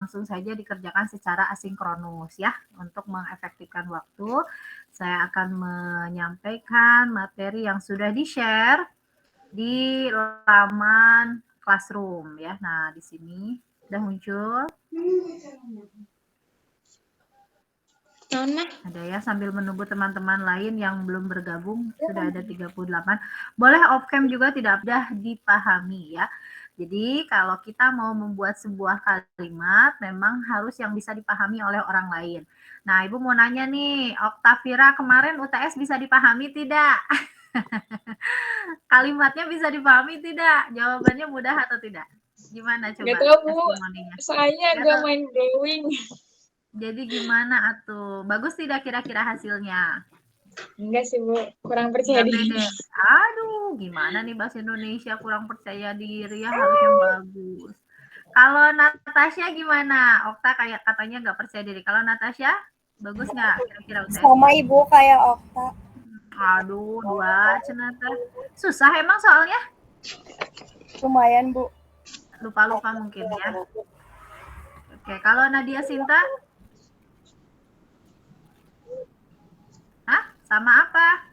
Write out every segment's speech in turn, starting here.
langsung saja dikerjakan secara asinkronus ya. Untuk mengefektifkan waktu, saya akan menyampaikan materi yang sudah di-share di laman Classroom ya. Nah, di sini sudah muncul. Ada ya, sambil menunggu teman-teman lain yang belum bergabung, sudah ada 38. Boleh off cam juga, tidak mudah dipahami ya. Jadi kalau kita mau membuat sebuah kalimat, memang harus yang bisa dipahami oleh orang lain. Nah, Ibu mau nanya nih, Oktavira kemarin UTS bisa dipahami tidak? Kalimatnya bisa dipahami tidak? Jawabannya mudah atau tidak? Gimana coba? Nggak tahu, Bu. Testimoninya. Soalnya agak main drawing. Jadi gimana atuh? Bagus tidak kira-kira hasilnya? Enggak sih, Bu. Kurang percaya Nggak diri. pede. Aduh, gimana nih bahasa Indonesia kurang percaya diri ya, harusnya bagus. Kalau Natasha gimana? Okta kayak katanya nggak percaya diri. Kalau Natasha, bagus nggak kira-kira UTS-nya? Sama Ibu kayak Okta. Aduh, dua cenata. Susah emang soalnya? Lumayan, Bu. Lupa-lupa mungkin ya. Oke, kalau Nadia Sinta? Hah? Sama apa?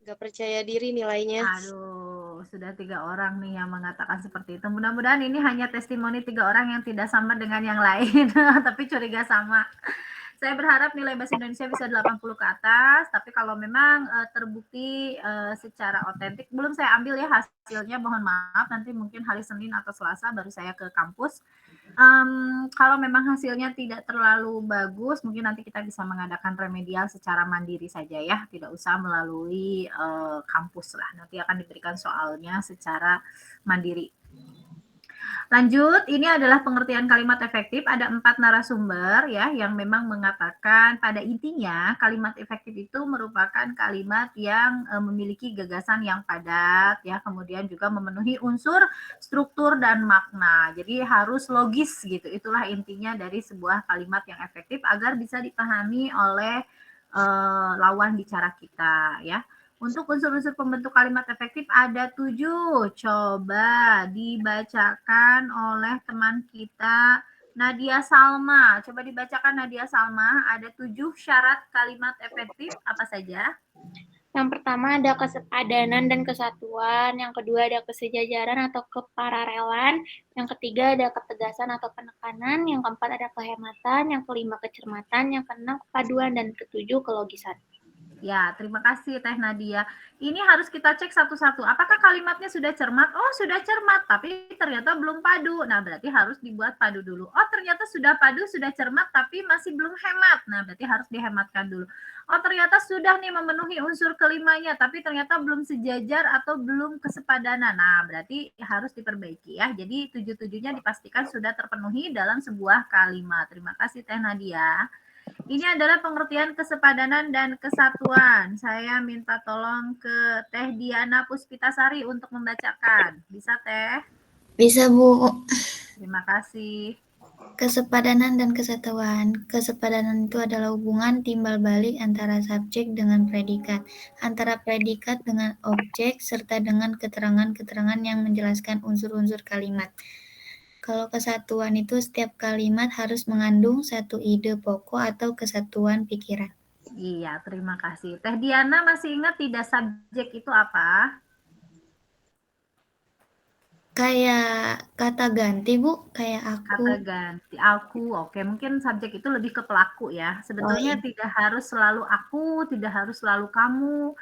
Nggak percaya diri nilainya. Aduh, sudah 3 orang nih yang mengatakan seperti itu. Mudah-mudahan ini hanya testimoni 3 orang yang tidak sama dengan yang lain, tapi curiga sama. Saya berharap nilai bahasa Indonesia bisa 80 ke atas, tapi kalau memang terbukti secara otentik, belum saya ambil ya hasilnya, mohon maaf, nanti mungkin hari Senin atau Selasa baru saya ke kampus. Kalau memang hasilnya tidak terlalu bagus, mungkin nanti kita bisa mengadakan remedial secara mandiri saja ya, tidak usah melalui kampus lah. Nanti akan diberikan soalnya secara mandiri. Lanjut, ini adalah pengertian kalimat efektif. Ada 4 narasumber ya yang memang mengatakan pada intinya kalimat efektif itu merupakan kalimat yang memiliki gagasan yang padat ya, kemudian juga memenuhi unsur struktur dan makna. Jadi harus logis gitu. Itulah intinya dari sebuah kalimat yang efektif agar bisa dipahami oleh lawan bicara kita ya. Untuk unsur-unsur pembentuk kalimat efektif ada 7. Coba dibacakan oleh teman kita Nadia Salma. Coba dibacakan Nadia Salma. Ada 7 syarat kalimat efektif. Apa saja? Yang pertama ada kesepadanan dan kesatuan. Yang kedua ada kesejajaran atau kepararelan. Yang ketiga ada ketegasan atau penekanan. Yang keempat ada kehematan. Yang kelima kecermatan. Yang keenam kepaduan. Dan ketujuh kelogisan. Ya, terima kasih Teh Nadia. Ini harus kita cek satu-satu. Apakah kalimatnya sudah cermat? Oh, sudah cermat, tapi ternyata belum padu. Nah, berarti harus dibuat padu dulu. Oh, ternyata sudah padu, sudah cermat, tapi masih belum hemat. Nah, berarti harus dihematkan dulu. Oh, ternyata sudah nih memenuhi unsur kelimanya, tapi ternyata belum sejajar atau belum kesepadanan. Nah, berarti harus diperbaiki ya. Jadi, 7-7-nya dipastikan sudah terpenuhi dalam sebuah kalimat. Terima kasih Teh Nadia. Ini adalah pengertian kesepadanan dan kesatuan. Saya minta tolong ke Teh Diana Puspitasari untuk membacakan. Bisa, Teh? Bisa, Bu. Terima kasih. Kesepadanan dan kesatuan. Kesepadanan itu adalah hubungan timbal balik antara subjek dengan predikat, antara predikat dengan objek, serta dengan keterangan-keterangan yang menjelaskan unsur-unsur kalimat. Kalau kesatuan itu setiap kalimat harus mengandung satu ide pokok atau kesatuan pikiran. Iya, terima kasih. Teh Diana masih ingat tidak subjek itu apa? Kayak kata ganti, Bu, kayak aku. Kata ganti, aku. Oke, mungkin subjek itu lebih ke pelaku ya. Sebetulnya tidak harus selalu aku, tidak harus selalu kamu,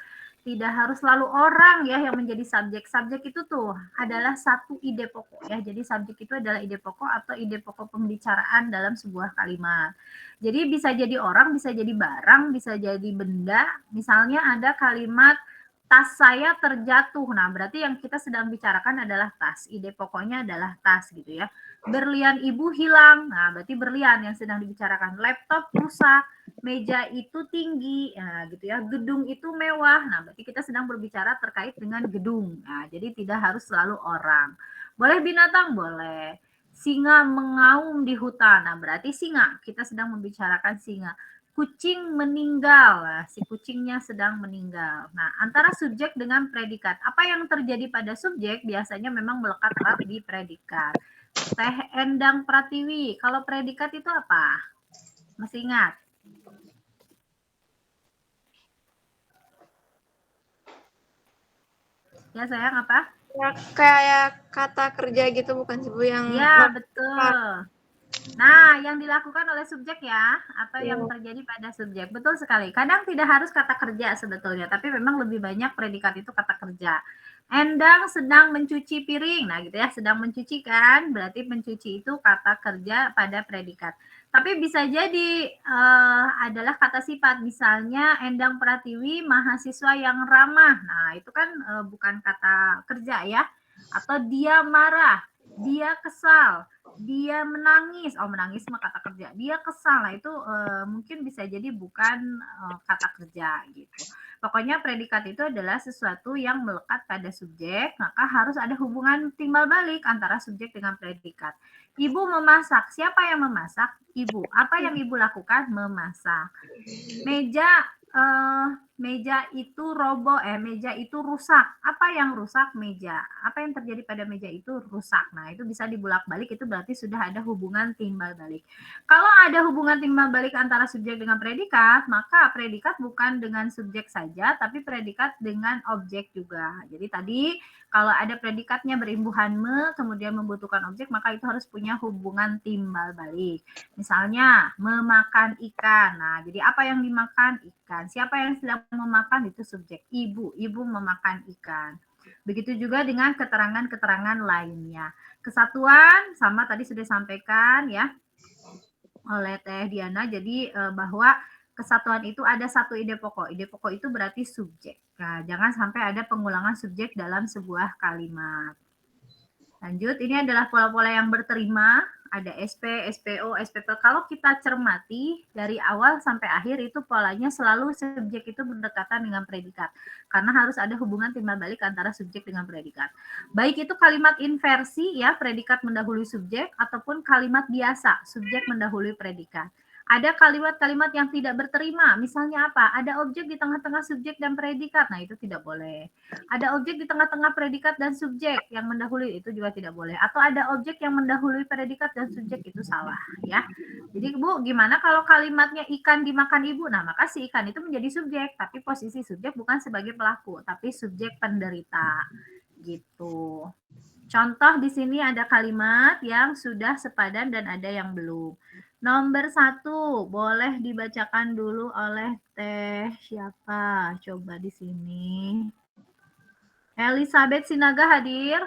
tidak harus selalu orang ya yang menjadi subjek. Subjek itu tuh adalah satu ide pokok ya. Jadi subjek itu adalah ide pokok atau ide pokok pembicaraan dalam sebuah kalimat. Jadi bisa jadi orang, bisa jadi barang, bisa jadi benda. Misalnya ada kalimat tas saya terjatuh. Nah, berarti yang kita sedang bicarakan adalah tas. Ide pokoknya adalah tas gitu ya. Berlian ibu hilang. Nah, berarti berlian yang sedang dibicarakan. Laptop rusak, meja itu tinggi, nah, gitu ya. Gedung itu mewah. Nah, berarti kita sedang berbicara terkait dengan gedung. Nah, jadi tidak harus selalu orang. Boleh binatang? Boleh. Singa mengaum di hutan. Nah, berarti singa. Kita sedang membicarakan singa. Kucing meninggal. Nah, si kucingnya sedang meninggal. Nah, antara subjek dengan predikat. Apa yang terjadi pada subjek biasanya memang melekat erat di predikat. Teh Endang Pratiwi. Kalau predikat itu apa? Masih ingat? Ya sayang apa? Ya, kayak kata kerja gitu bukan sih Bu yang Ya, betul. Nah, yang dilakukan oleh subjek ya, atau yang terjadi pada subjek. Betul sekali. Kadang tidak harus kata kerja sebetulnya, tapi memang lebih banyak predikat itu kata kerja. Endang sedang mencuci piring. Nah, gitu ya, sedang mencuci kan, berarti mencuci itu kata kerja pada predikat. Tapi bisa jadi adalah kata sifat. Misalnya Endang Pratiwi mahasiswa yang ramah. Nah, itu kan bukan kata kerja ya. Atau dia marah, dia kesal, dia menangis. Oh, menangis mah kata kerja. Dia kesal. Nah, itu mungkin bisa jadi bukan kata kerja gitu. Pokoknya predikat itu adalah sesuatu yang melekat pada subjek, maka harus ada hubungan timbal balik antara subjek dengan predikat. Ibu memasak. Siapa yang memasak? Ibu. Apa yang ibu lakukan? Memasak. Meja itu meja itu rusak. Apa yang rusak? Meja. Apa yang terjadi pada meja itu? Rusak. Nah, itu bisa dibulak-balik, itu berarti sudah ada hubungan timbal balik. Kalau ada hubungan timbal balik antara subjek dengan predikat, maka predikat bukan dengan subjek saja, tapi predikat dengan objek juga. Jadi tadi kalau ada predikatnya berimbuhan kemudian membutuhkan objek, maka itu harus punya hubungan timbal balik. Misalnya, memakan ikan. Nah, jadi apa yang dimakan? Ikan. Siapa yang sedang memakan? Itu subjek. Ibu. Ibu memakan ikan. Begitu juga dengan keterangan-keterangan lainnya. Kesatuan, sama tadi sudah disampaikan ya oleh Teh Diana. Jadi bahwa kesatuan itu ada satu ide pokok. Ide pokok itu berarti subjek. Nah, jangan sampai ada pengulangan subjek dalam sebuah kalimat. Lanjut, ini adalah pola-pola yang berterima, ada SP, SPO, SPP. Kalau kita cermati dari awal sampai akhir itu polanya selalu subjek itu berdekatan dengan predikat. Karena harus ada hubungan timbal balik antara subjek dengan predikat. Baik itu kalimat inversi ya, predikat mendahului subjek, ataupun kalimat biasa, subjek mendahului predikat. Ada kalimat-kalimat yang tidak berterima, misalnya apa? Ada objek di tengah-tengah subjek dan predikat, nah itu tidak boleh. Ada objek di tengah-tengah predikat dan subjek yang mendahului, itu juga tidak boleh. Atau ada objek yang mendahului predikat dan subjek, itu salah ya. Jadi Bu, gimana kalau kalimatnya ikan dimakan ibu? Nah, maka si ikan itu menjadi subjek, tapi posisi subjek bukan sebagai pelaku, tapi subjek penderita gitu. Contoh di sini ada kalimat yang sudah sepadan dan ada yang belum. Nomor 1, boleh dibacakan dulu oleh Teh siapa? Coba di sini. Elizabeth Sinaga hadir?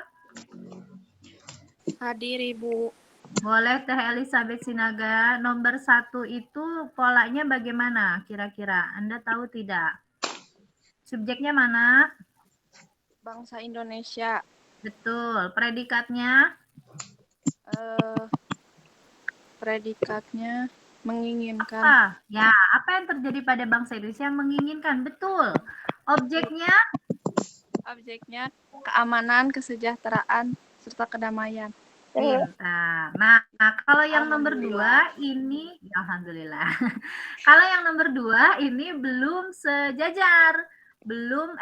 Hadir, Ibu. Boleh Teh Elizabeth Sinaga. Nomor 1 itu polanya bagaimana kira-kira? Anda tahu tidak? Subjeknya mana? Bangsa Indonesia. Betul. Predikatnya? Predikatnya menginginkan. Apa? Ya, apa yang terjadi pada bangsa Indonesia menginginkan? Betul. Objeknya? Objeknya keamanan, kesejahteraan, serta kedamaian. Pintar. Nah, kalau yang nomor 2 ini, alhamdulillah. Kalau yang nomor 2 ini belum sejajar. Belum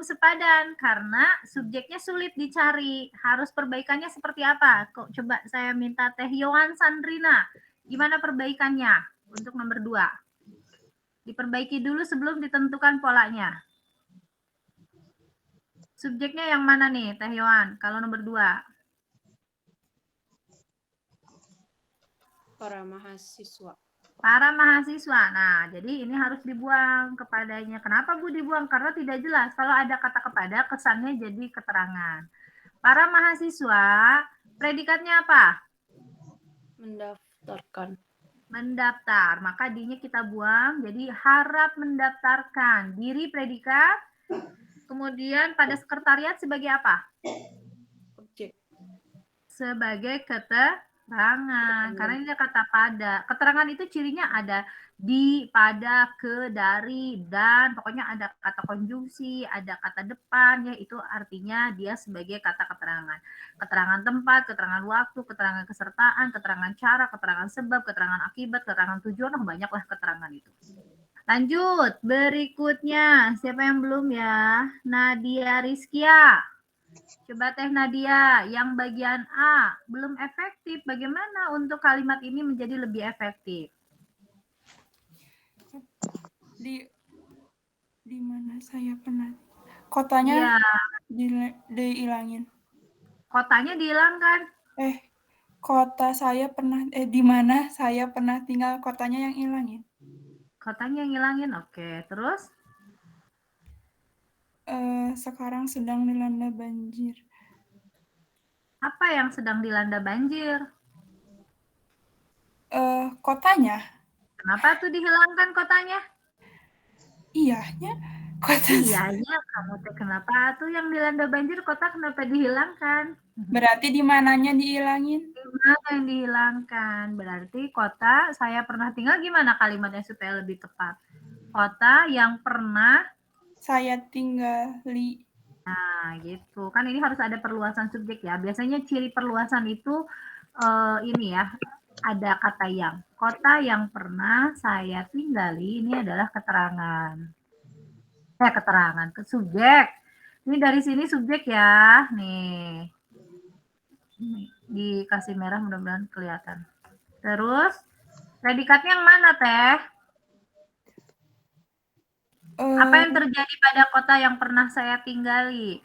sepadan karena subjeknya sulit dicari. Harus perbaikannya seperti apa? Kok coba saya minta Teh Yohan Sandrina. Gimana perbaikannya untuk nomor 2? Diperbaiki dulu sebelum ditentukan polanya. Subjeknya yang mana nih, Teh Yohan? Kalau nomor 2? Para mahasiswa. Para mahasiswa. Nah, jadi ini harus dibuang kepadanya. Kenapa Bu dibuang? Karena tidak jelas. Kalau ada kata kepada, kesannya jadi keterangan. Para mahasiswa, predikatnya apa? Mendaftarkan. Mendaftar. Maka D-nya kita buang. Jadi harap mendaftarkan. Diri predikat. Kemudian pada sekretariat sebagai apa? Objek. Sebagai keterangan. Karena ini kata pada. Keterangan itu cirinya ada di, pada, ke, dari, dan. Pokoknya ada kata konjungsi, ada kata depan, ya itu artinya dia sebagai kata keterangan. Keterangan tempat, keterangan waktu, keterangan kesertaan, keterangan cara, keterangan sebab, keterangan akibat, keterangan tujuan, banyaklah keterangan itu. Lanjut, berikutnya. Siapa yang belum ya? Nadia Rizkia. Coba Teh Nadia, yang bagian A belum efektif. Bagaimana untuk kalimat ini menjadi lebih efektif? Di mana saya pernah kotanya Iya, dihilangin. kotanya dihilangkan. Kota saya pernah di mana saya pernah tinggal, kotanya yang hilangin. Kotanya yang ngilangin. Oke, terus? Sekarang sedang dilanda banjir. Apa yang sedang dilanda banjir? Kotanya. Kenapa tuh dihilangkan kotanya? Iyanya. Kota. Iyanya, kamu teh kenapa tuh yang dilanda banjir kota kenapa dihilangkan? Berarti di mananya dihilangin? Di mana yang dihilangkan? Berarti kota saya pernah tinggal, gimana kalimatnya supaya lebih tepat? Kota yang pernah saya tinggali. Nah, gitu. Kan ini harus ada perluasan subjek ya. Biasanya ciri perluasan itu ini ya, ada kata yang. Kota yang pernah saya tinggali ini adalah keterangan. Keterangan ke subjek. Ini dari sini subjek ya. Nih. Dikasih merah mudah-mudahan kelihatan. Terus predikatnya yang mana, Teh? Apa yang terjadi pada kota yang pernah saya tinggali?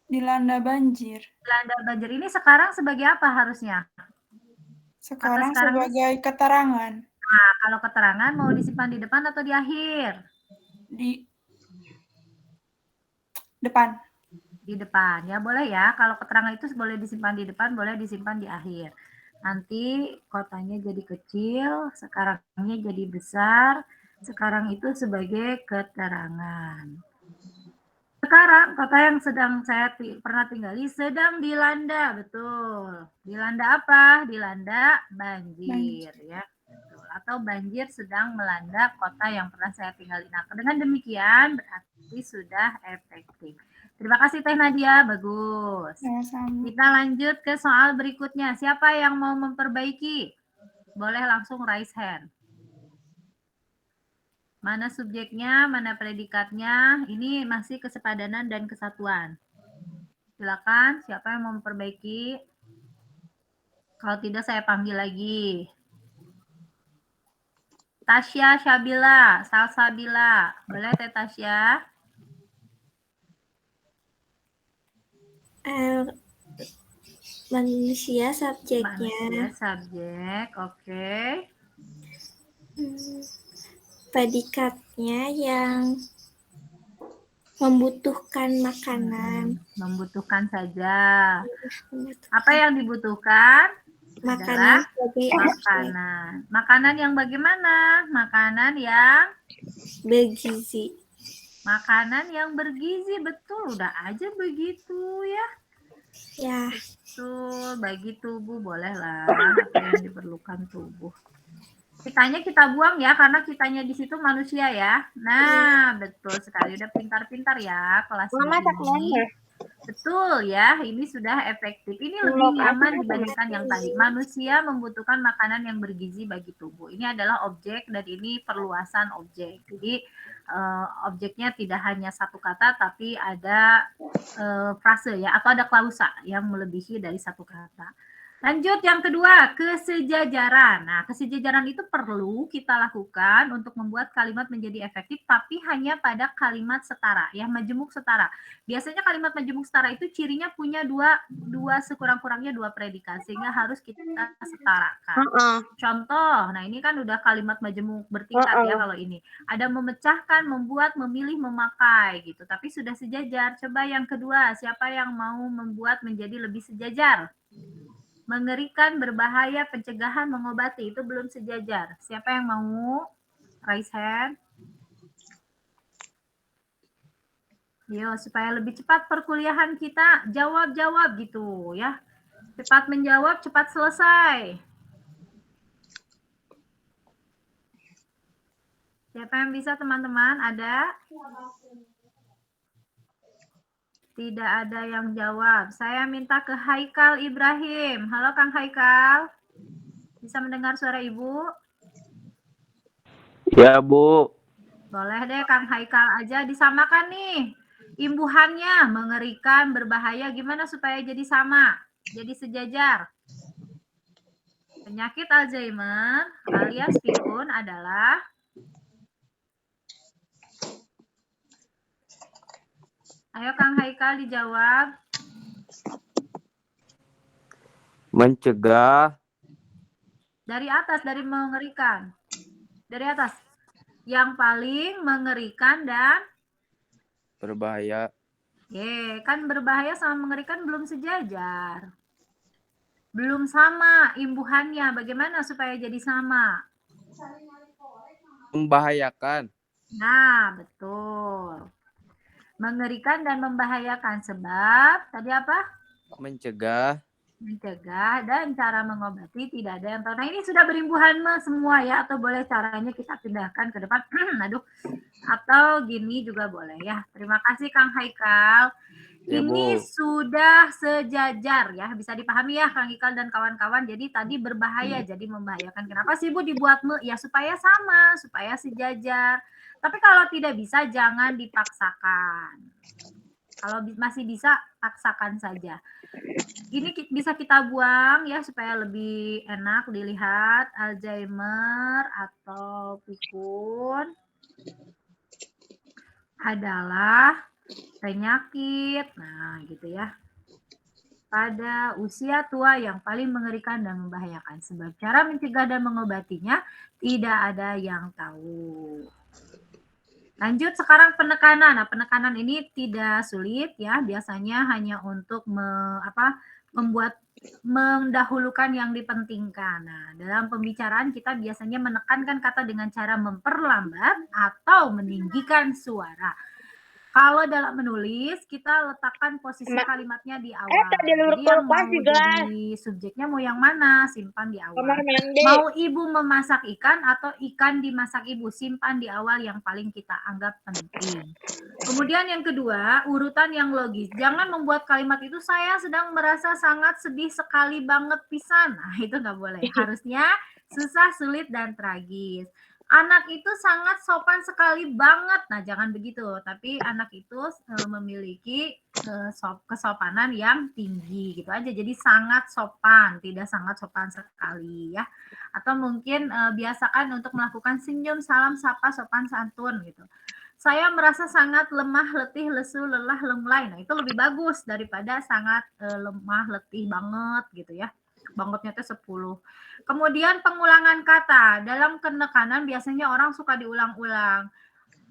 Dilanda banjir. Dilanda banjir ini sekarang sebagai apa harusnya? Sekarang sebagai keterangan. Nah, kalau keterangan mau disimpan di depan atau di akhir? Di depan. Di depan, ya boleh ya. Kalau keterangan itu boleh disimpan di depan, boleh disimpan di akhir. Nanti kotanya jadi kecil, sekarangnya jadi besar. Sekarang itu sebagai keterangan. Sekarang kota yang sedang saya pernah tinggali sedang dilanda, betul. Dilanda apa? Dilanda banjir, ya. Betul. Atau banjir sedang melanda kota yang pernah saya tinggali. Nah, dengan demikian berarti sudah efektif. Terima kasih Teh Nadia, bagus. Sama-sama. Kita lanjut ke soal berikutnya. Siapa yang mau memperbaiki? Boleh langsung raise hand. Mana subjeknya, mana predikatnya. Ini masih kesepadanan dan kesatuan. Silakan, siapa yang mau memperbaiki? Kalau tidak saya panggil lagi. Tasya Syabila, Salsabila. Boleh Teh Tasya? Manusia subjeknya. Manusia subjek, oke. Predikatnya yang membutuhkan makanan. Membutuhkan saja. Apa yang dibutuhkan? Makanan Adalah sebagai makanan. Makanan yang bagaimana? Makanan yang bergizi. Makanan yang bergizi, betul. Udah aja begitu ya. Ya. Betul, bagi tubuh bolehlah. Apa yang diperlukan tubuh. Kitanya kita buang ya, karena kitanya di situ manusia ya. Nah, betul sekali. Udah pintar-pintar ya kelas ini. Betul ya, ini sudah efektif. Ini lebih nyaman dibandingkan yang tadi. Manusia membutuhkan makanan yang bergizi bagi tubuh. Ini adalah objek dan ini perluasan objek. Jadi objeknya tidak hanya satu kata, tapi ada frase ya, atau ada klausa yang melebihi dari satu kata. Lanjut yang kedua, kesejajaran. Nah, kesejajaran itu perlu kita lakukan untuk membuat kalimat menjadi efektif, tapi hanya pada kalimat setara, ya, majemuk setara. Biasanya kalimat majemuk setara itu cirinya punya dua sekurang-kurangnya dua predikat, sehingga harus kita setarakan. Contoh, nah ini kan udah kalimat majemuk bertingkat ya kalau ini. Ada memecahkan, membuat, memilih, memakai gitu, tapi sudah sejajar. Coba yang kedua, siapa yang mau membuat menjadi lebih sejajar? Mengerikan, berbahaya, pencegahan, mengobati, itu belum sejajar. Siapa yang mau? Raise hand. Yo, supaya lebih cepat perkuliahan kita, jawab-jawab gitu ya. Cepat menjawab, cepat selesai. Siapa yang bisa teman-teman? Ada? Tidak ada yang jawab. Saya minta ke Haikal Ibrahim. Halo Kang Haikal. Bisa mendengar suara Ibu? Ya, Bu. Boleh deh Kang Haikal aja disamakan nih. Imbuhannya mengerikan, berbahaya, gimana supaya jadi sama, jadi sejajar? Penyakit Alzheimer alias pikun adalah ayo Kang Haikal dijawab. Mencegah. Dari atas, dari mengerikan. Dari atas. Yang paling mengerikan dan Berbahaya. kan berbahaya sama mengerikan belum sejajar. Belum sama imbuhannya. Bagaimana supaya jadi sama? Membahayakan. Nah, betul. Mengerikan dan membahayakan. Sebab, tadi apa? Mencegah. Mencegah dan cara mengobati tidak ada yang tahu. Nah, ini sudah berimbuhan semua ya, atau boleh caranya kita pindahkan ke depan. Aduh. Atau gini juga boleh ya. Terima kasih Kang Haikal. Ya, Ini Bu. sudah sejajar ya, bisa dipahami ya Kang Haikal dan kawan-kawan. Jadi tadi berbahaya, jadi membahayakan. Kenapa sih Bu dibuat ya supaya sama, supaya sejajar. Tapi kalau tidak bisa jangan dipaksakan. Kalau masih bisa, paksakan saja. Ini bisa kita buang ya supaya lebih enak dilihat. Alzheimer atau pikun adalah penyakit, nah gitu ya, pada usia tua yang paling mengerikan dan membahayakan. Sebab cara mencegah dan mengobatinya tidak ada yang tahu. Lanjut sekarang penekanan. Nah, penekanan ini tidak sulit ya, biasanya hanya untuk membuat mendahulukan yang dipentingkan. Nah, dalam pembicaraan kita biasanya menekankan kata dengan cara memperlambat atau meninggikan suara. Kalau dalam menulis, kita letakkan posisi kalimatnya di awal. Jadi yang mau jadi subjeknya mau yang mana? Simpan di awal. Mau ibu memasak ikan atau ikan dimasak ibu? Simpan di awal yang paling kita anggap penting. Kemudian yang kedua, urutan yang logis. Jangan membuat kalimat itu saya sedang merasa sangat sedih sekali banget pisan. Nah, itu nggak boleh. Harusnya susah, sulit, dan tragis. Anak itu sangat sopan sekali banget. Nah, jangan begitu. Tapi anak itu memiliki kesopanan yang tinggi gitu aja. Jadi sangat sopan, tidak sangat sopan sekali ya. Atau mungkin biasakan untuk melakukan senyum, salam, sapa, sopan, santun gitu. Saya merasa sangat lemah, letih, lesu, lelah, lemlai. Nah, itu lebih bagus daripada sangat lemah, letih banget gitu ya. Bangetnya itu 10. Kemudian pengulangan kata. Dalam penekanan biasanya orang suka diulang-ulang.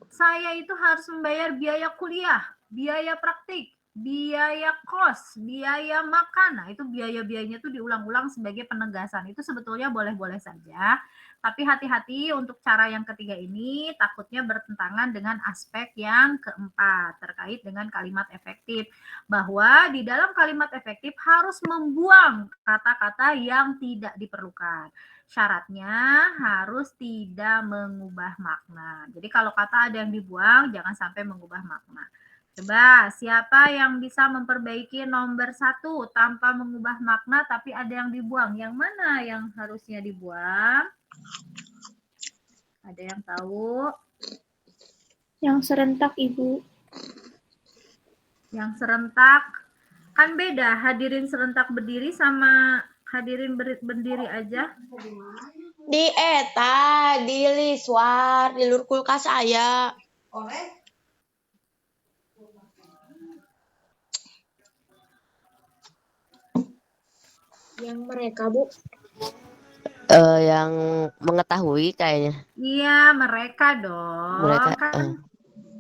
Saya itu harus membayar biaya kuliah, biaya praktik, biaya kos, biaya makan. Nah, itu biaya-biayanya itu diulang-ulang sebagai penegasan. Itu sebetulnya boleh-boleh saja. Tapi hati-hati untuk cara yang ketiga ini takutnya bertentangan dengan aspek yang keempat terkait dengan kalimat efektif. Bahwa di dalam kalimat efektif harus membuang kata-kata yang tidak diperlukan. Syaratnya harus tidak mengubah makna. Jadi kalau kata ada yang dibuang, jangan sampai mengubah makna. Coba, siapa yang bisa memperbaiki nomor 1 tanpa mengubah makna tapi ada yang dibuang? Yang mana yang harusnya dibuang? Ada yang tahu? Yang serentak, Ibu. Yang serentak, kan beda hadirin serentak berdiri sama hadirin berdiri aja. Di eta, di liswar, di lur kulkas aya. Yang mereka, Bu. Yang mengetahui kayaknya. Iya, mereka dong. Mereka, kan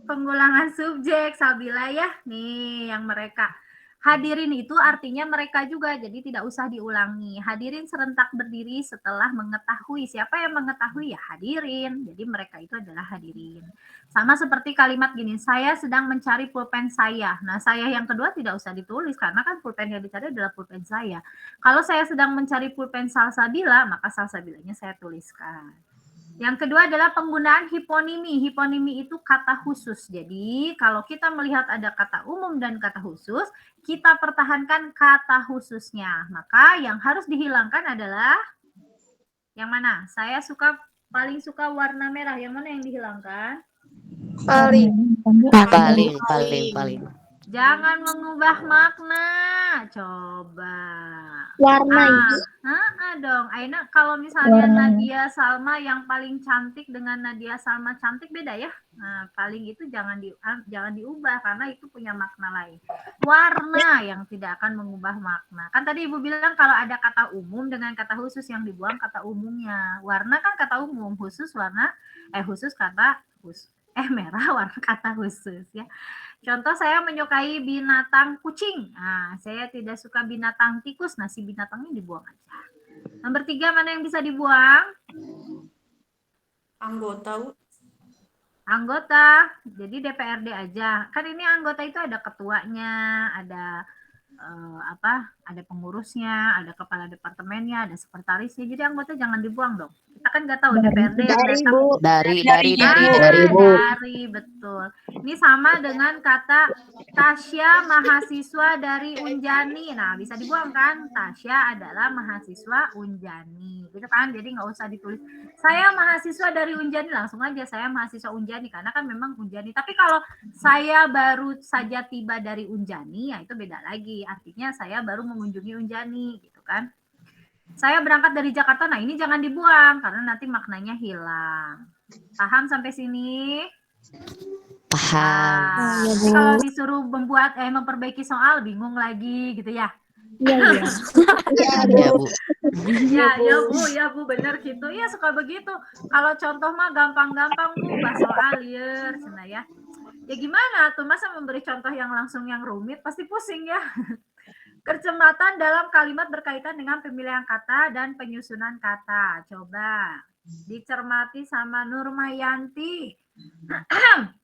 pengulangan subjek, Sabila ya. Nih, yang mereka. Hadirin itu artinya mereka juga, jadi tidak usah diulangi. Hadirin serentak berdiri setelah mengetahui. Siapa yang mengetahui? Ya hadirin. Jadi mereka itu adalah hadirin. Sama seperti kalimat gini, saya sedang mencari pulpen saya. Nah, saya yang kedua tidak usah ditulis, karena kan pulpen yang dicari adalah pulpen saya. Kalau saya sedang mencari pulpen Salsabila, maka Salsabilanya saya tuliskan. Yang kedua adalah penggunaan hiponimi. Hiponimi itu kata khusus. Jadi kalau kita melihat ada kata umum dan kata khusus, kita pertahankan kata khususnya. Maka yang harus dihilangkan adalah yang mana? Saya paling suka warna merah. Yang mana yang dihilangkan? Paling. Paling. Jangan mengubah makna. Coba. Warna Ibu. Dong. Aina, kalau misalnya Nadia Salma yang paling cantik dengan Nadia Salma cantik beda ya. Nah, paling itu jangan diubah karena itu punya makna lain. Warna yang tidak akan mengubah makna. Kan tadi Ibu bilang kalau ada kata umum dengan kata khusus yang dibuang kata umumnya. Warna kan kata umum, khusus kata merah warna kata khusus ya. Contoh saya menyukai binatang kucing. Nah, saya tidak suka binatang tikus. Nah, si binatangnya dibuang aja. Nomor 3 mana yang bisa dibuang? Anggota. Anggota. Jadi DPRD aja. Kan ini anggota itu ada ketuanya, ada ada pengurusnya, ada kepala departemennya, ada sekretarisnya. Jadi anggota jangan dibuang dong. Kita kan nggak tahu DPRD yang datang. Dari, betul. Ini sama dengan kata Tasya mahasiswa dari Unjani. Nah, bisa dibuang kan? Tasya adalah mahasiswa Unjani. Gitu kan? Jadi nggak usah ditulis. Saya mahasiswa dari Unjani. Langsung aja saya mahasiswa Unjani. Karena kan memang Unjani. Tapi kalau saya baru saja tiba dari Unjani, ya itu beda lagi. Artinya saya baru mengunjungi Unjani. Gitu kan? Saya berangkat dari Jakarta. Nah, ini jangan dibuang. Karena nanti maknanya hilang. Paham sampai sini? Paham. Jadi kalau disuruh memperbaiki soal bingung lagi gitu ya. Iya. Ya, Bu. Ya Bu benar gitu. Ya suka begitu. Kalau contoh mah gampang-gampang Bu, bah soal ya, cina ya. Ya gimana tuh masa memberi contoh yang langsung yang rumit pasti pusing ya. Kecermatan dalam kalimat berkaitan dengan pemilihan kata dan penyusunan kata. Coba dicermati sama Nurmayanti.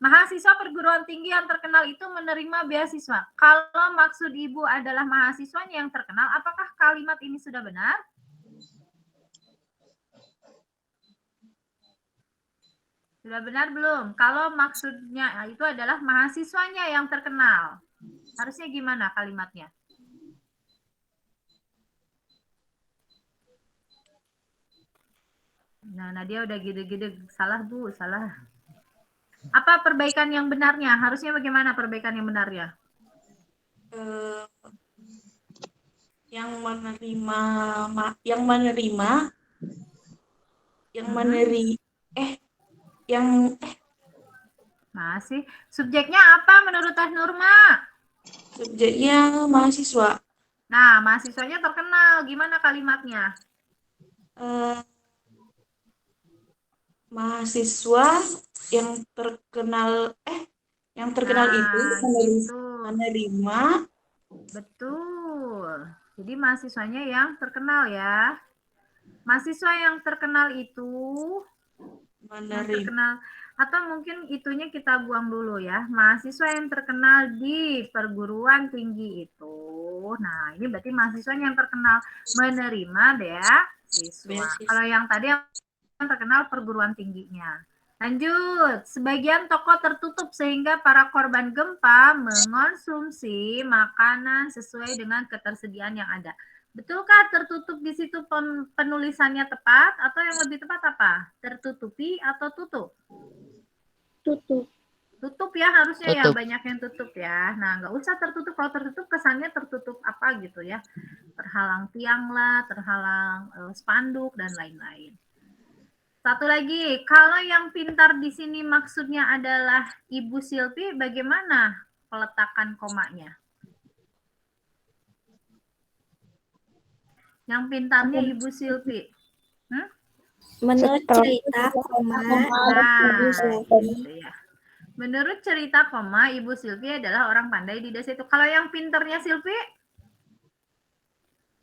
Mahasiswa perguruan tinggi yang terkenal itu menerima beasiswa. Kalau maksud Ibu adalah mahasiswanya yang terkenal, apakah kalimat ini sudah benar? Sudah benar belum? Kalau maksudnya itu adalah mahasiswanya yang terkenal, harusnya gimana kalimatnya? Nah, Nadia udah gede-gede. Salah, Bu. Salah. Apa perbaikan yang benarnya? Harusnya bagaimana perbaikan yang benarnya? Masih. Subjeknya apa menurut Teh Nurma? Subjeknya mahasiswa. Nah, mahasiswanya terkenal. Gimana kalimatnya? Mahasiswa yang terkenal itu menerima. Betul. Jadi mahasiswanya yang terkenal ya. Mahasiswa yang terkenal itu terkenal, atau mungkin itunya kita buang dulu ya. Mahasiswa yang terkenal di perguruan tinggi itu. Nah, ini berarti mahasiswanya yang terkenal menerima beasiswa. Kalau yang tadi yang terkenal perguruan tingginya. Lanjut, sebagian toko tertutup sehingga para korban gempa mengonsumsi makanan sesuai dengan ketersediaan yang ada. Betulkah tertutup di situ penulisannya tepat atau yang lebih tepat apa? Tertutupi atau tutup? Tutup. Tutup ya harusnya ya, banyak yang tutup ya. Nah, nggak usah tertutup. Kalau tertutup kesannya tertutup apa gitu ya. Terhalang tiang lah, terhalang spanduk dan lain-lain. Satu lagi, kalau yang pintar di sini maksudnya adalah Ibu Silvi, bagaimana peletakan komanya? Yang pintarnya Ibu Silvi. Menurut cerita koma Ibu Silvi. Gitu ya. Menurut cerita koma Ibu Silvi adalah orang pandai di desa itu. Kalau yang pintarnya Silvi?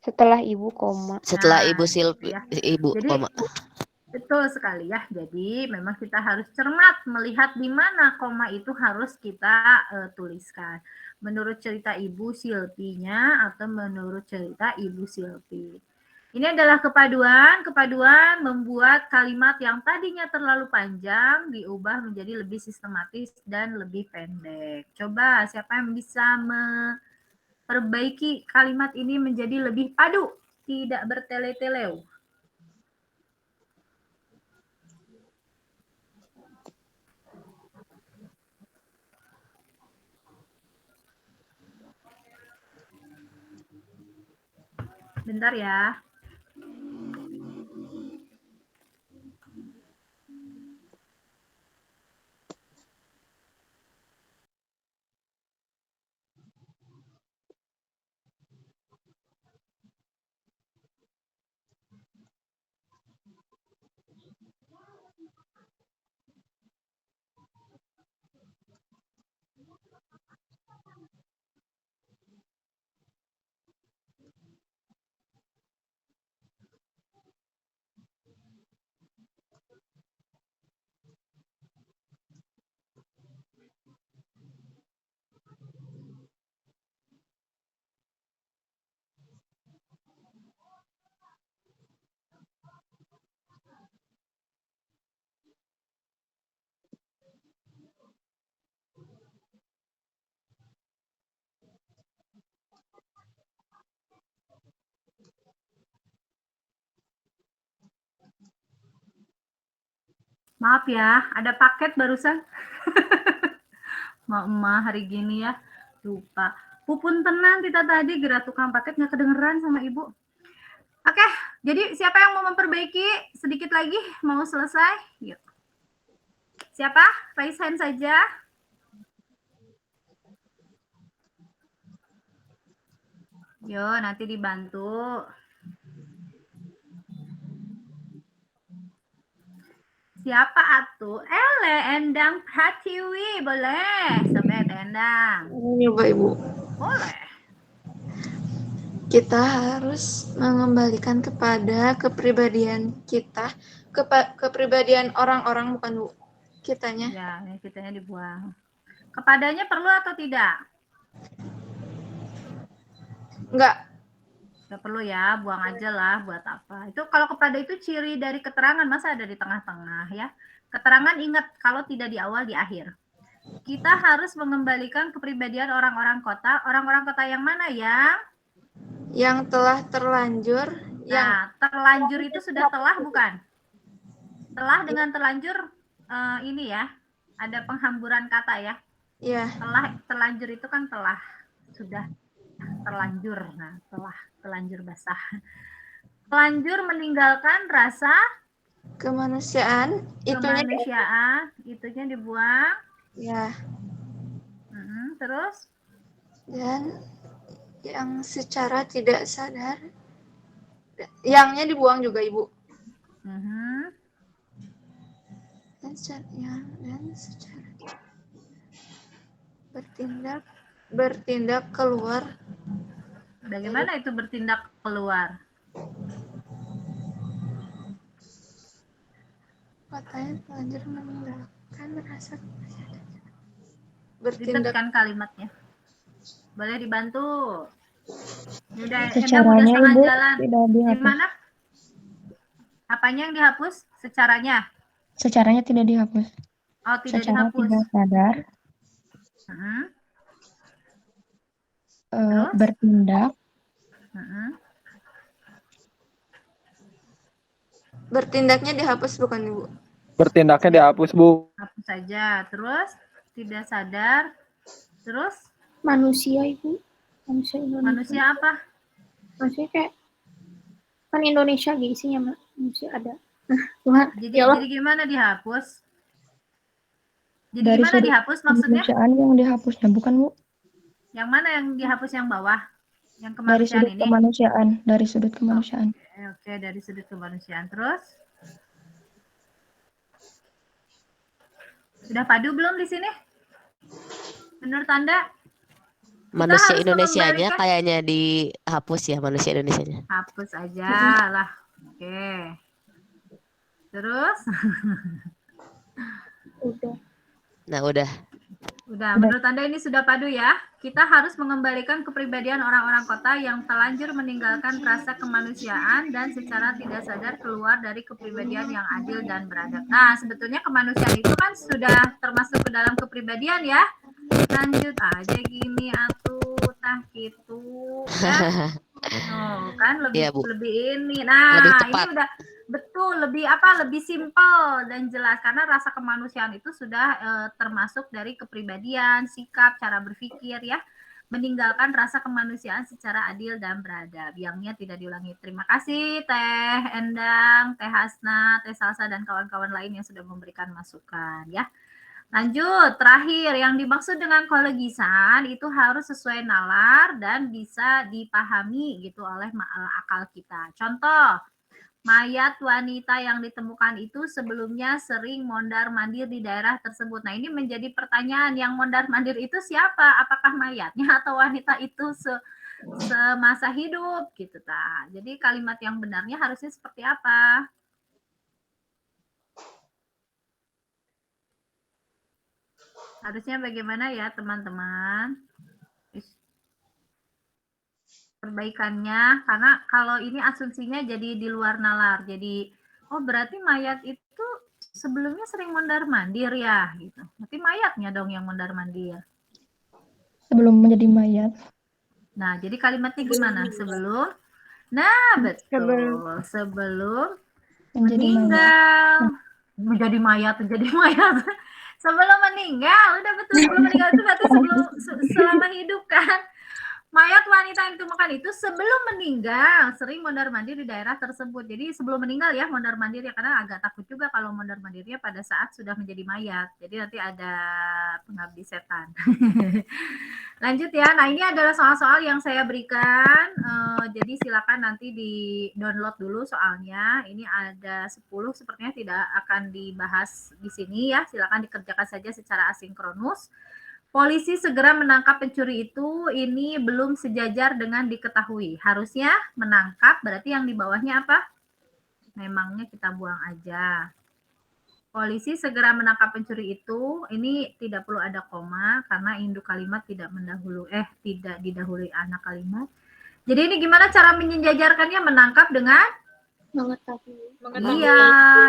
Setelah Ibu koma. Setelah Ibu Silvi, ya. Ibu Jadi, koma. betul sekali ya. Jadi memang kita harus cermat melihat di mana koma itu harus kita tuliskan. Menurut cerita Ibu Silvinya atau menurut cerita Ibu Silvi. Ini adalah kepaduan. Kepaduan membuat kalimat yang tadinya terlalu panjang diubah menjadi lebih sistematis dan lebih pendek. Coba siapa yang bisa memperbaiki kalimat ini menjadi lebih padu, tidak bertele-teleu. Bentar ya. Maaf ya, ada paket barusan. Emak hari gini ya, lupa. Pupun tenang kita tadi gerak tukang paket nggak kedengeran sama ibu. Oke, jadi siapa yang mau memperbaiki sedikit lagi? Mau selesai? Yuk. Siapa? Raise hand saja. Yo, nanti dibantu. Siapa atuh? Ele, Endang Pratiwi, boleh. Sobat Endang. Nyoba Ibu. Boleh. Kita harus mengembalikan kepada kepribadian kita, kepribadian orang-orang, bukan Bu, kitanya. Ya, ini kitanya dibuang. Kepadanya perlu atau tidak? Enggak. Nggak perlu ya, buang aja lah, buat apa. Itu kalau kepada itu ciri dari keterangan, masa ada di tengah-tengah ya. Keterangan ingat, kalau tidak di awal, di akhir. Kita harus mengembalikan kepribadian orang-orang kota. Orang-orang kota yang mana ya? Yang telah terlanjur. Nah, terlanjur itu sudah telah bukan? Telah dengan terlanjur ini ya, ada penghamburan kata ya. Iya. Terlanjur itu kan telah, sudah terlanjur. Nah, telah terlanjur basah. Terlanjur meninggalkan rasa Kemanusiaan. itunya dibuang. Ya. Terus? Dan yang secara tidak sadar, yangnya dibuang juga Ibu. Dan secara bertindak keluar. Bagaimana itu bertindak keluar? Katanya terlanjur meninggalkan rasa Ditekan kalimatnya. Boleh dibantu. Udah, Secaranya setengah Ibu jalan. tidak dihapus. Gimana? Apanya yang dihapus? Secaranya? Secaranya tidak dihapus. Oh, tidak Secara dihapus. tidak sadar. Bertindak. Bertindaknya dihapus bukan Ibu? Bertindaknya dihapus Bu. Hapus saja. Terus tidak sadar. Terus? Manusia Ibu. Manusia Indonesia. Manusia apa? Manusia kayak kan Indonesia isinya manusia ada. Jadi gimana dihapus? Jadi Dari gimana sudut dihapus maksudnya? kemanusiaan yang dihapusnya, bukan Bu? Yang mana yang dihapus yang bawah? Yang Dari kemanusiaan sudut ini? kemanusiaan. Dari sudut kemanusiaan. Oke, dari sudut kemanusiaan. Terus? Sudah padu belum di sini? Menurut Anda? Manusia Indonesianya kayaknya dihapus ya, manusia Indonesianya. Hapus aja lah. Oke. Terus? Udah. Nah, udah. Udah, menurut Anda ini sudah padu ya? Kita harus mengembalikan kepribadian orang-orang kota yang telanjur meninggalkan rasa kemanusiaan dan secara tidak sadar keluar dari kepribadian yang adil dan beradab. Nah, sebetulnya kemanusiaan itu kan sudah termasuk ke dalam kepribadian ya? Lanjut aja gini atuh, tah gitu. Ya? Oh, kan lebih Iya, Bu. lebih ini. Nah, Lebih ini tepat. udah betul, lebih simpel dan jelas karena rasa kemanusiaan itu sudah termasuk dari kepribadian, sikap, cara berpikir ya. meninggalkan rasa kemanusiaan secara adil dan beradab. Yangnya tidak diulangi. Terima kasih Teh Endang, Teh Hasna, Teh Salsa, dan kawan-kawan lain yang sudah memberikan masukan ya. Lanjut, terakhir yang dimaksud dengan kolegisan itu harus sesuai nalar dan bisa dipahami gitu oleh akal kita. Contoh, mayat wanita yang ditemukan itu sebelumnya sering mondar-mandir di daerah tersebut. Nah, ini menjadi pertanyaan, yang mondar-mandir itu siapa? Apakah mayatnya atau wanita itu semasa hidup gitu ta. Jadi kalimat yang benarnya harusnya seperti apa? Harusnya bagaimana ya, teman-teman? Perbaikannya, karena kalau ini asumsinya jadi di luar nalar. Jadi, oh berarti mayat itu sebelumnya sering mondar-mandir ya, gitu. Berarti mayatnya dong yang mondar-mandir. Sebelum menjadi mayat. Nah, jadi kalimatnya gimana? Sebelum? Nah, betul. Sebelum meninggal. Menjadi mayat. Sebelum meninggal, udah betul. Sebelum meninggal itu berarti selama hidup kan. Mayat wanita yang ditemukan itu sebelum meninggal sering mondar-mandir di daerah tersebut. Jadi sebelum meninggal ya mondar-mandir ya, karena agak takut juga kalau mondar-mandirnya pada saat sudah menjadi mayat. Jadi nanti ada pengabdi setan. Lanjut ya. Nah, ini adalah soal-soal yang saya berikan. Jadi silakan nanti di-download dulu soalnya. Ini ada 10, sepertinya tidak akan dibahas di sini ya. Silakan dikerjakan saja secara asinkronus. Polisi segera menangkap pencuri itu, ini belum sejajar dengan diketahui. Harusnya menangkap, berarti yang di bawahnya apa? Memangnya kita buang aja. Polisi segera menangkap pencuri itu, ini tidak perlu ada koma, karena induk kalimat tidak didahului anak kalimat. Jadi ini gimana cara menyejajarkannya? Menangkap dengan? Mengetahui. Iya,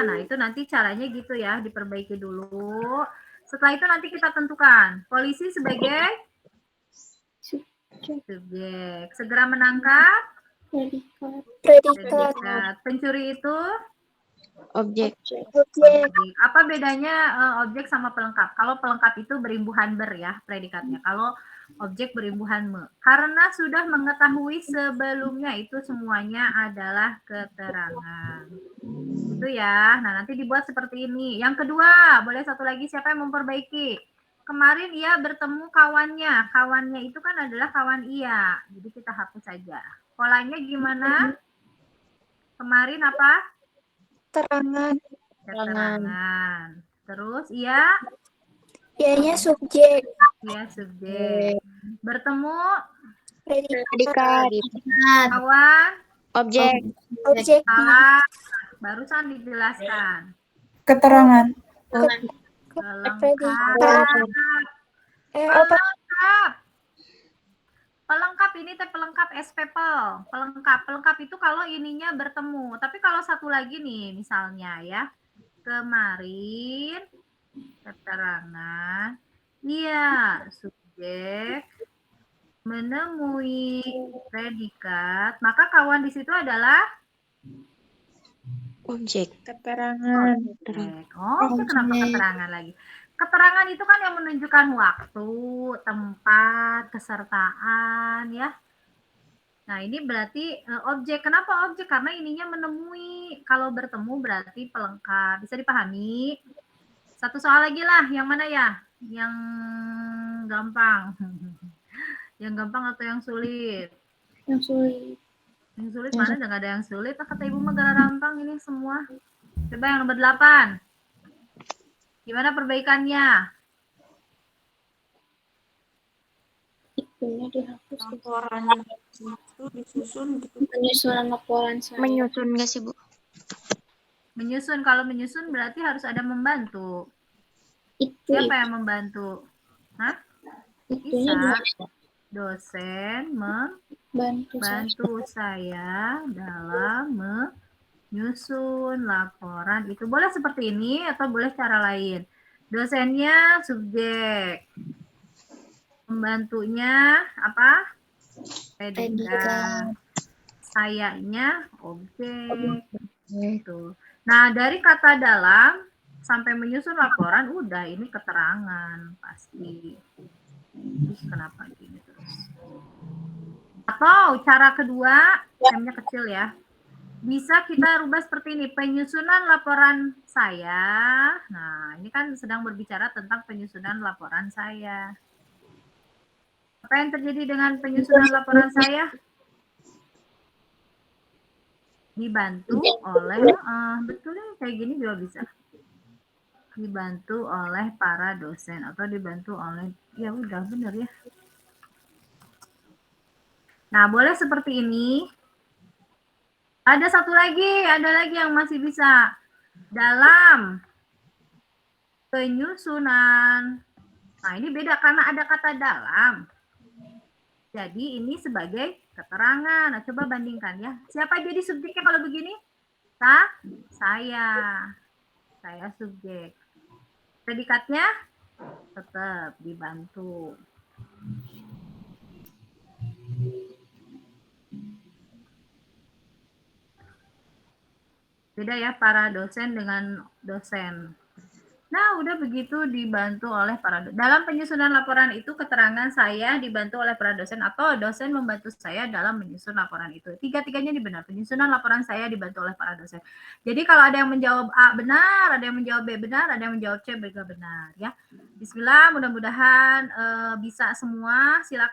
nah itu nanti caranya gitu ya, diperbaiki dulu. Setelah itu nanti kita tentukan polisi sebagai subjek. Segera menangkap predikat. Pencuri itu Objek. Apa bedanya objek sama pelengkap? Kalau pelengkap itu berimbuhan ber ya predikatnya. Kalau objek berimbuhan me. Karena sudah mengetahui sebelumnya, itu semuanya adalah keterangan. Itu ya. Nah, nanti dibuat seperti ini. Yang kedua, boleh satu lagi, siapa yang memperbaiki? Kemarin ia bertemu kawannya. Kawannya itu kan adalah kawan ia. Jadi kita hapus saja. Polanya gimana? Kemarin apa? Keterangan. Terus ia? Ianya subjek. Ia subjek. Bertemu? Predikat. Kawan? Objek. Salah. Barusan dijelaskan. Keterangan. Pelengkap ini pelengkap SPPL. Pelengkap itu kalau ininya bertemu. Tapi kalau satu lagi nih misalnya ya. Kemarin keterangan iya subjek menemui predikat, maka kawan di situ adalah Objek. Keterangan. Oh, kenapa keterangan lagi? Keterangan itu kan yang menunjukkan waktu, tempat, kesertaan ya. Nah, ini berarti objek. Kenapa objek? Karena ininya menemui. Kalau bertemu berarti pelengkap. Bisa dipahami? Satu soal lagi lah. Yang mana ya? Yang gampang. Yang gampang atau yang sulit? Yang sulit. Yang sulit mana? Nggak ada yang sulit. Kata ibu mah gampang ini semua. Coba yang nomor 8. Gimana perbaikannya? Itunya dihapus. Laporannya itu disusun gitu. Penyusunan laporan saya. Menyusun nggak sih, Bu? Menyusun. Kalau menyusun berarti harus ada membantu. Siapa yang membantu? Hah? Bisa. Dosen membantu saya dalam menyusun laporan. Itu boleh seperti ini atau boleh cara lain. Dosennya subjek. Membantunya apa? Predikat. Sayanya objek. Gitu. Nah, dari kata dalam sampai menyusun laporan udah ini keterangan pasti. Terus kenapa gitu? Atau cara kedua, M-nya kecil ya. Bisa kita rubah seperti ini, penyusunan laporan saya. Nah, ini kan sedang berbicara tentang penyusunan laporan saya. Apa yang terjadi dengan penyusunan laporan saya? Dibantu oleh, betulnya kayak gini juga bisa. Dibantu oleh para dosen atau dibantu oleh, ya udah bener ya. Nah, boleh seperti ini. Ada satu lagi, ada lagi yang masih bisa. Dalam penyusunan. Nah, ini beda karena ada kata dalam. Jadi ini sebagai keterangan. Nah, coba bandingkan ya. Siapa jadi subjeknya kalau begini? Saya. Saya subjek. Predikatnya tetap dibantu. Beda ya para dosen dengan dosen. Nah, udah begitu dibantu oleh para dosen. Dalam penyusunan laporan itu keterangan saya dibantu oleh para dosen atau dosen membantu saya dalam menyusun laporan itu. Tiga-tiganya benar. Penyusunan laporan saya dibantu oleh para dosen. Jadi kalau ada yang menjawab A benar, ada yang menjawab B benar, ada yang menjawab C juga benar ya. Bismillah, mudah-mudahan bisa semua. Silakan